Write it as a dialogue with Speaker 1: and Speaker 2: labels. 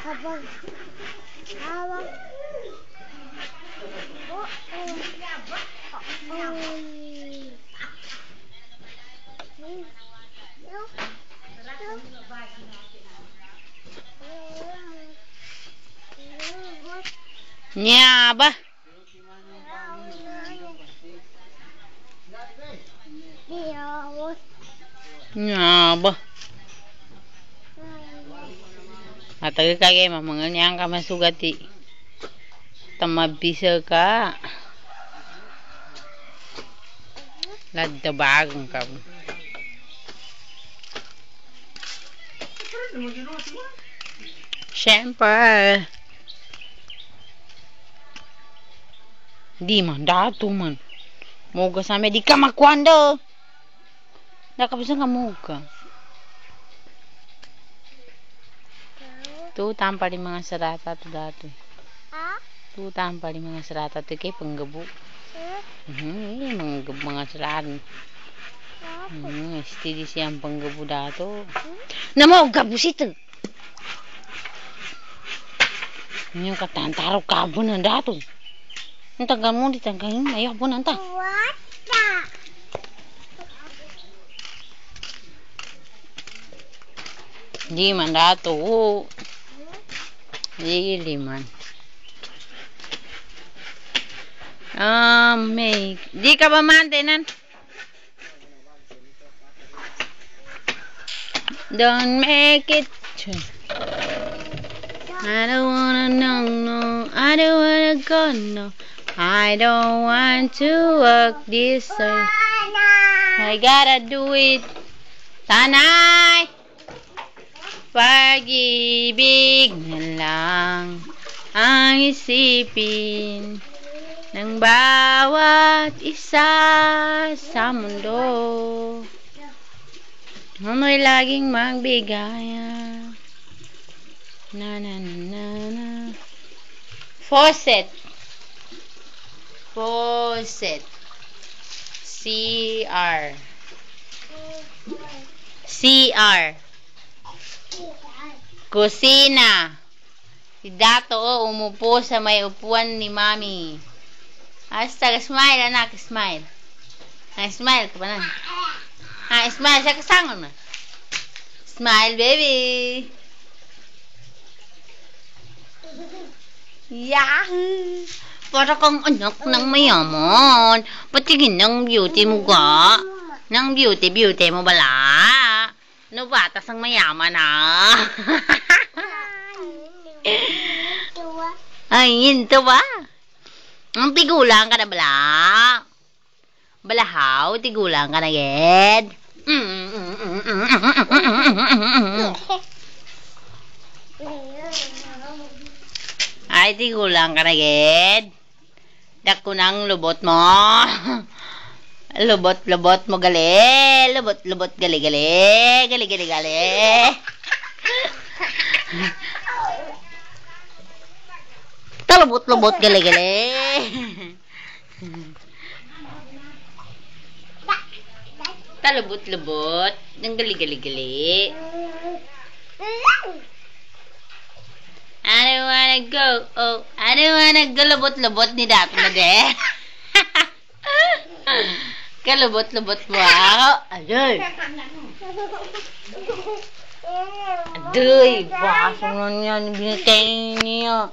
Speaker 1: Habang. Habang.
Speaker 2: Nyaba. Nyaba. Atag kagay mga niyang ka masugati. Tamabisa ka. Laddabagang ka. Siyempre. Di man, dato man. Moga sa amin, di ka makwanda. Nakabisa ka moga. Tu tampal di mga sarata tu dato. Tu tampal di mga sarata tu kay panggabu. Mga sarata. Steady siyang panggabu dato. Namo gabusit. Yung katantaro kabo na dato. Ang tagal mo di tanggalin, ayaw po nanta. Di man dato. Di man. Di ka ba mantenan? Don't make it. I don't wanna know, no. I don't wanna go, no. I don't want to work this way. I gotta do it. Tanay! Pag-ibig na lang ang isipin ng bawat isa sa mundo. Amoy laging magbigaya. Na na na na na. Faucet. Faucet. CR. CR. Kusina. Si Dato umupo sa may upuan ni Mami. Hasta smile anak, smile. Smile ka ba na? Smile sa kasangon na. Smile baby. Yahoo! Para kang anak ng mayaman. Patingin ng beauty mo ka. Ng beauty mo bala. No batas ang mayaman ha. Ay, yun to ba? Ang tigulang ka na bala. Balahaw, tigulang ka na ged. Ay, tigulang ka na ged. Dako ng lubot mo. Lubot mo gali. Lubot gali. Gali. Talubot gali. Talubot ng gali. I don't wanna go. Oh, I don't wanna go. Lubot ni Dato na de. Kalubot mo ako. Adoy, baso na niya. Binitay niya.